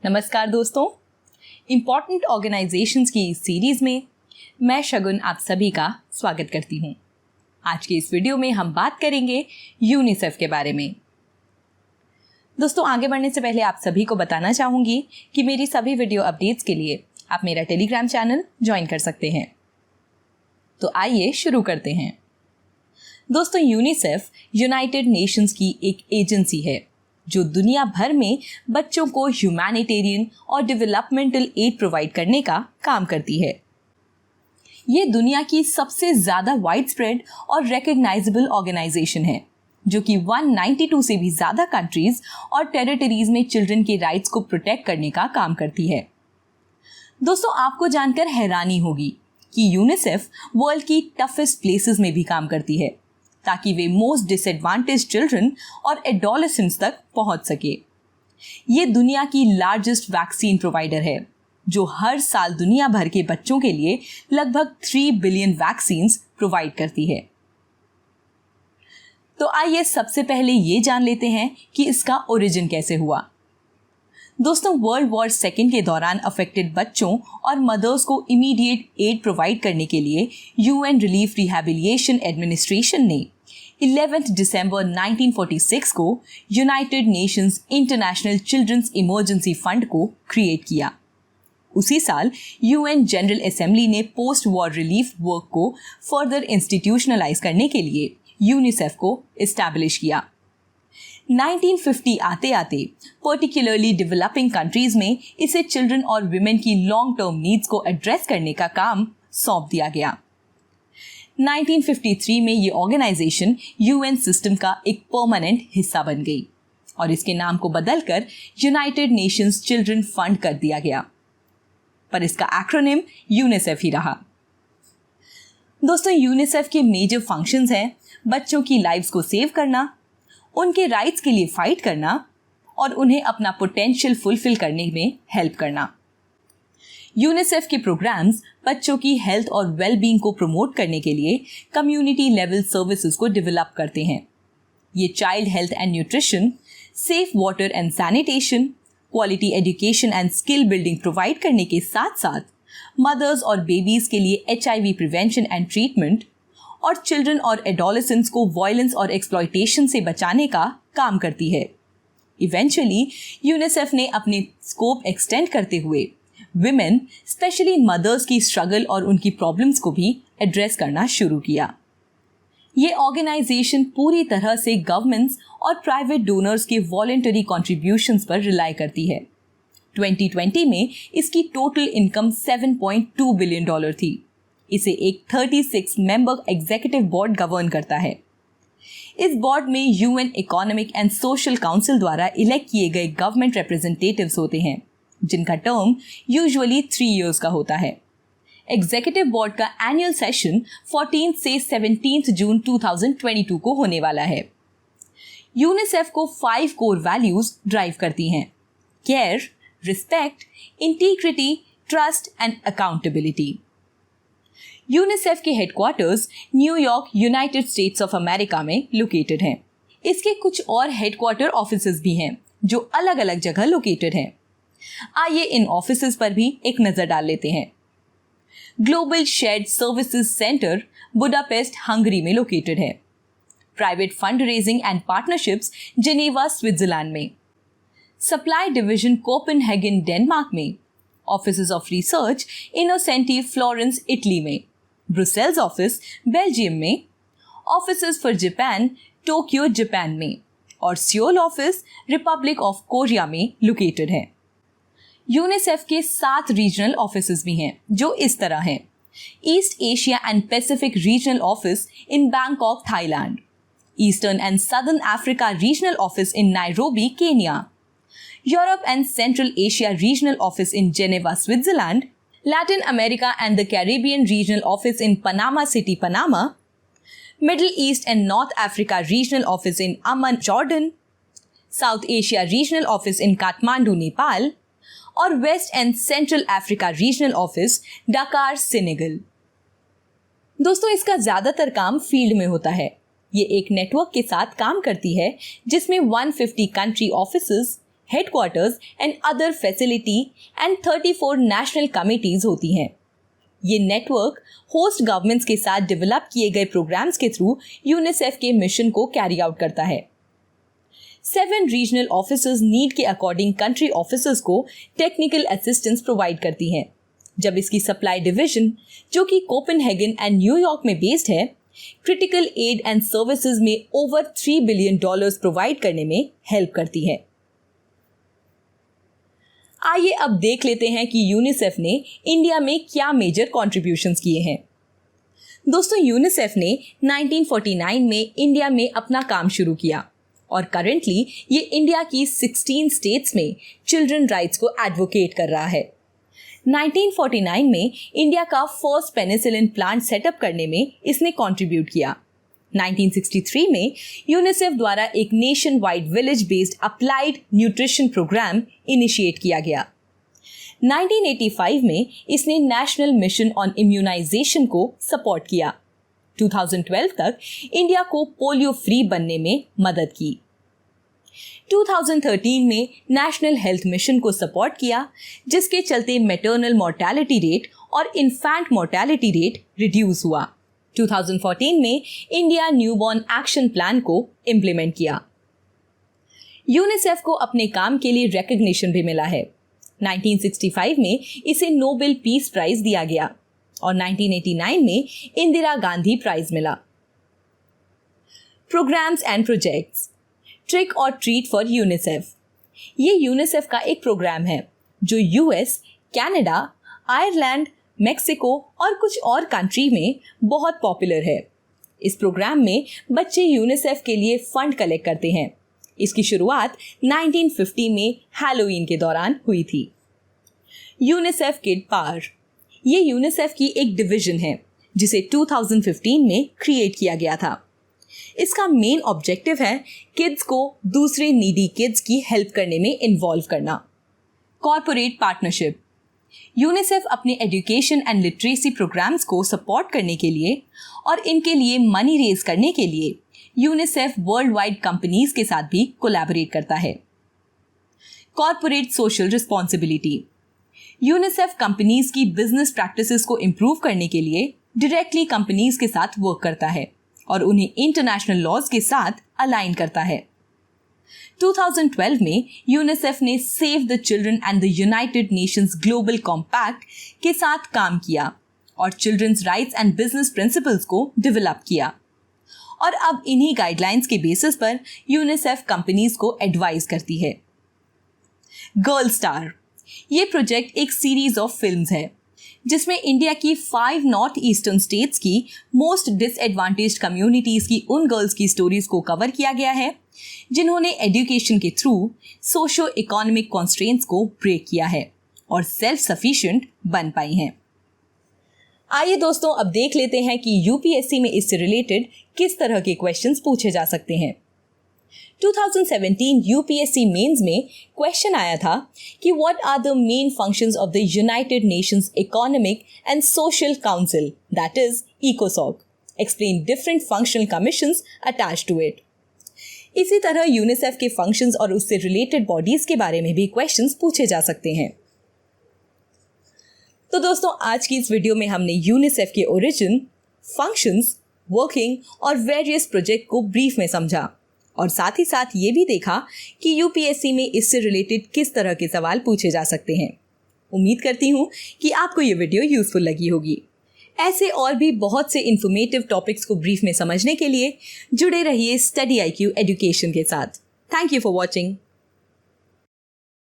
नमस्कार दोस्तों, important organisations की इस सीरीज में मैं शगुन आप सभी का स्वागत करती हूँ। आज के इस वीडियो में हम बात करेंगे यूनिसेफ के बारे में। दोस्तों, आगे बढ़ने से पहले आप सभी को बताना चाहूँगी कि मेरी सभी वीडियो अपडेट्स के लिए आप मेरा टेलीग्राम चैनल ज्वाइन कर सकते हैं। तो आइए शुरू करते हैं। दोस्तों, यूनिसेफ यूनाइटेड नेशंस की एक एजेंसी है जो दुनिया भर में बच्चों को ह्यूमैनिटेरियन और डेवलपमेंटल एड प्रोवाइड करने का काम करती है। ये दुनिया की सबसे ज़्यादा वाइड स्प्रेड और रिकग्नाइजेबल ऑर्गेनाइजेशन है जो कि 192 से भी ज़्यादा कंट्रीज और टेरिटरीज में चिल्ड्रन के राइट्स को प्रोटेक्ट करने का काम करती है। दोस्तों, आपको जानकर हैरानी होगी कि यूनिसेफ वर्ल्ड की टफेस्ट प्लेसेस में भी काम करती है ताकि वे मोस्ट डिसएडवांटेज चिल्ड्रन और एडोलेसेंट्स तक पहुंच सके। ये दुनिया की लार्जेस्ट वैक्सीन प्रोवाइडर है जो हर साल दुनिया भर के बच्चों के लिए लगभग 3 बिलियन वैक्सीन्स प्रोवाइड करती है। तो आइए सबसे पहले ये जान लेते हैं कि इसका ओरिजिन कैसे हुआ। दोस्तों, वर्ल्ड वॉर सेकेंड के दौरान अफेक्टेड बच्चों और मदर्स को इमीडिएट एड प्रोवाइड करने के लिए यूएन रिलीफ रिहैबिलिटेशन एडमिनिस्ट्रेशन ने 11 दिसंबर 1946 को United Nations International Children's Emergency Fund को क्रिएट किया। उसी साल यूएन जनरल असेंबली ने पोस्ट वॉर रिलीफ वर्क को फर्दर इंस्टीट्यूशनलाइज करने के लिए यूनिसेफ को एस्टैब्लिश किया। 1950 आते आते पर्टिकुलरली डेवलपिंग कंट्रीज में इसे चिल्ड्रन और विमेन की लॉन्ग टर्म नीड्स को एड्रेस करने का काम सौंप दिया गया। 1953 में ये ऑर्गेनाइजेशन यूएन सिस्टम का एक परमानेंट हिस्सा बन गई और इसके नाम को बदलकर यूनाइटेड नेशंस चिल्ड्रन फंड कर दिया गया, पर इसका एक्रोनिम यूनिसेफ ही रहा। दोस्तों, यूनिसेफ के मेजर फंक्शंस हैं बच्चों की लाइव्स को सेव करना, उनके राइट्स के लिए फाइट करना और उन्हें अपना पोटेंशियल फुलफिल करने में हेल्प करना। यूनिसेफ के प्रोग्राम्स बच्चों की हेल्थ और वेलबींग को प्रमोट करने के लिए कम्युनिटी लेवल सर्विसेज को डेवलप करते हैं। ये child health and nutrition, safe water and sanitation, quality education and skill building provide करने के साथ साथ मदर्स और बेबीज के लिए HIV प्रिवेंशन एंड ट्रीटमेंट और चिल्ड्रन और एडोलेसेंट्स को वायलेंस और एक्सप्लॉयटेशन से बचाने का काम करती है। इवेंचुअली यूनिसेफ ने अपने स्कोप एक्सटेंड करते हुए विमेन, स्पेशली मदर्स की स्ट्रगल और उनकी प्रॉब्लम्स को भी एड्रेस करना शुरू किया। ये ऑर्गेनाइजेशन पूरी तरह से गवर्नमेंट्स और प्राइवेट डोनर्स के वॉलंटरी कॉन्ट्रीब्यूशंस पर रिलाई करती है। 2020 में इसकी टोटल इनकम $7.2 बिलियन थी। इसे एक 36 मेंबर एग्जीक्यूटिव बोर्ड गवर्न करता है। इस बोर्ड में UN economic and Social council द्वारा इलेक्ट किए गए गवर्नमेंट रिप्रेजेंटेटिव्स होते हैं जिनका टर्म यूजुअली 3 इयर्स का होता है। एग्जीक्यूटिव बोर्ड का एनुअल सेशन 14 से 17 जून 2022 को होने वाला है। यूनिसेफ को 5 कोर वैल्यूज ड्राइव करती हैं: care, respect, integrity, trust and accountability. UNICEF के headquarters New York, United States of America में लोकेटेड हैं। इसके कुछ और हेडक्वार्टर ऑफिसेज भी हैं जो अलग अलग जगह लोकेटेड हैं। आइए इन ऑफिसेज पर भी एक नजर डाल लेते हैं। Global shared services centre Budapest, Hungary में लोकेटेड है। Private fund raising and partnerships Geneva, Switzerland में। सप्लाई डिवीजन कोपेनहेगन, डेनमार्क में। Offices of research Innocenti, Florence, Italy में। ब्रुसेल्स ऑफिस, बेल्जियम में। Offices for Japan, Tokyo, Japan में। और Seoul office, Republic of Korea में located है। UNICEF के 7 regional offices भी हैं जो इस तरह हैं: East Asia and Pacific regional office in Bangkok, Thailand. Eastern and Southern Africa regional office in Nairobi, Kenya. Europe and Central Asia regional office in Geneva, Switzerland. Latin America and the Caribbean regional office in Panama City, Panama. Middle East and North Africa regional office in Amman, Jordan. South Asia regional office in Kathmandu, Nepal. और West and Central Africa regional office Dakar, Senegal. दोस्तों, इसका ज्यादातर काम field में होता है। ये एक नेटवर्क के साथ काम करती है जिसमें 150 country offices, headquarters and other facility and 34 national committees होती हैं। ये नेटवर्क होस्ट गवर्नमेंट्स के साथ डेवलप किए गए प्रोग्राम्स के थ्रू यूनिसेफ के मिशन को कैरी आउट करता है। 7 रीजनल ऑफिसर्स नीड के अकॉर्डिंग कंट्री ऑफिसर्स को टेक्निकल असिस्टेंस प्रोवाइड करती हैं, जब इसकी सप्लाई डिवीजन, जो कि कोपेनहेगन एंड न्यूयॉर्क में बेस्ड है, क्रिटिकल एड एंड सर्विसेज में ओवर $3 बिलियन प्रोवाइड करने में हेल्प करती है। आइए अब देख लेते हैं कि यूनिसेफ ने इंडिया में क्या मेजर कॉन्ट्रीब्यूशंस किए हैं। दोस्तों, यूनिसेफ ने 1949 में इंडिया में अपना काम शुरू किया और करंटली ये इंडिया की 16 स्टेट्स में चिल्ड्रन राइट्स को एडवोकेट कर रहा है। 1949 में इंडिया का फर्स्ट पेनिसिलिन प्लांट सेटअप करने में इसने कंट्रीब्यूट किया। 1963 में यूनिसेफ द्वारा एक nation wide village based applied nutrition programme initiate किया गया। 1985 में इसने नेशनल मिशन ऑन इम्यूनाइजेशन को सपोर्ट किया। 2012 तक इंडिया को पोलियो फ्री बनने में मदद की। 2013 में नेशनल हेल्थ मिशन को सपोर्ट किया, जिसके चलते मैटरनल मोर्टेलिटी रेट और इन्फेंट मोर्टेलिटी रेट रिड्यूस हुआ। 2014 में इंडिया न्यूबॉर्न एक्शन प्लान को इम्प्लीमेंट किया। यूनिसेफ को अपने काम के लिए रिकॉग्निशन भी मिला है। 1965 में इसे नोबेल पीस प्राइज दिया गया और 1989 में इंदिरा गांधी प्राइज मिला। Programmes and projects. ट्रिक और ट्रीट फॉर यूनिसेफ। ये यूनिसेफ का एक प्रोग्राम है जो यूएस, कनाडा, आयरलैंड, मेक्सिको और कुछ और कंट्री में बहुत पॉपुलर है। इस प्रोग्राम में बच्चे यूनिसेफ के लिए फंड कलेक्ट करते हैं। इसकी शुरुआत 1950 में हैलोवीन के दौरान हुई थी। UNICEF kid power. ये यूनिसेफ की एक डिवीजन है जिसे 2015 में क्रिएट किया गया था। इसका मेन ऑब्जेक्टिव है किड्स को दूसरे नीडी किड्स की हेल्प करने में इन्वॉल्व करना। Corporate partnership. यूनिसेफ अपने एजुकेशन एंड लिटरेसी प्रोग्राम्स को सपोर्ट करने के लिए और इनके लिए मनी रेज करने के लिए यूनिसेफ वर्ल्ड वाइड कंपनीज के साथ भी कोलैबोरेट करता है। Corporate social responsibility. UNICEF companies की बिजनेस प्रैक्टिसेस को इम्प्रूव करने के लिए डायरेक्टली कंपनीज के साथ वर्क करता है और उन्हें इंटरनेशनल लॉज के साथ अलाइन करता है। 2012 में यूनिसेफ ने Save the Children and the United Nations Global Compact के साथ काम किया और children's rights and business principles को डेवलप किया और अब इन्हीं गाइडलाइंस के बेसिस पर यूनिसेफ कंपनीज को एडवाइस करती है। Girl star. ये प्रोजेक्ट एक सीरीज ऑफ फिल्म्स है जिसमें इंडिया की 5 नॉर्थ ईस्टर्न स्टेट्स की मोस्ट डिसएडवांटेज्ड कम्युनिटीज की उन गर्ल्स की स्टोरीज को कवर किया गया है जिन्होंने एजुकेशन के थ्रू सोशो इकोनॉमिक कॉन्स्ट्रेंट्स को ब्रेक किया है और सेल्फ सफिशिएंट बन पाई हैं। आइए दोस्तों, अब देख लेते हैं कि यूपीएससी में इससे रिलेटेड किस तरह के क्वेश्चंस पूछे जा सकते हैं। 2017 यूपीएससी मेंस में क्वेश्चन आया था कि what are the main functions of the United Nations Economic and Social Council, that is इकोसॉक। Explain different functional commissions attached to it. इसी तरह यूनिसेफ के फंक्शंस और उससे रिलेटेड बॉडीज के बारे में भी क्वेश्चंस पूछे जा सकते हैं। तो दोस्तों, आज की इस वीडियो में हमने यूनिसेफ के ओरिजिन, फंक्शंस, वर्किंग और वेरियस प्रोजेक्ट को ब्रीफ में समझा और साथ ही साथ ये भी देखा कि यूपीएससी में इससे रिलेटेड किस तरह के सवाल पूछे जा सकते हैं। उम्मीद करती हूँ कि आपको ये वीडियो यूजफुल लगी होगी। ऐसे और भी बहुत से इंफॉर्मेटिव टॉपिक्स को ब्रीफ में समझने के लिए जुड़े रहिए स्टडी IQ एजुकेशन के साथ। Thank you for watching.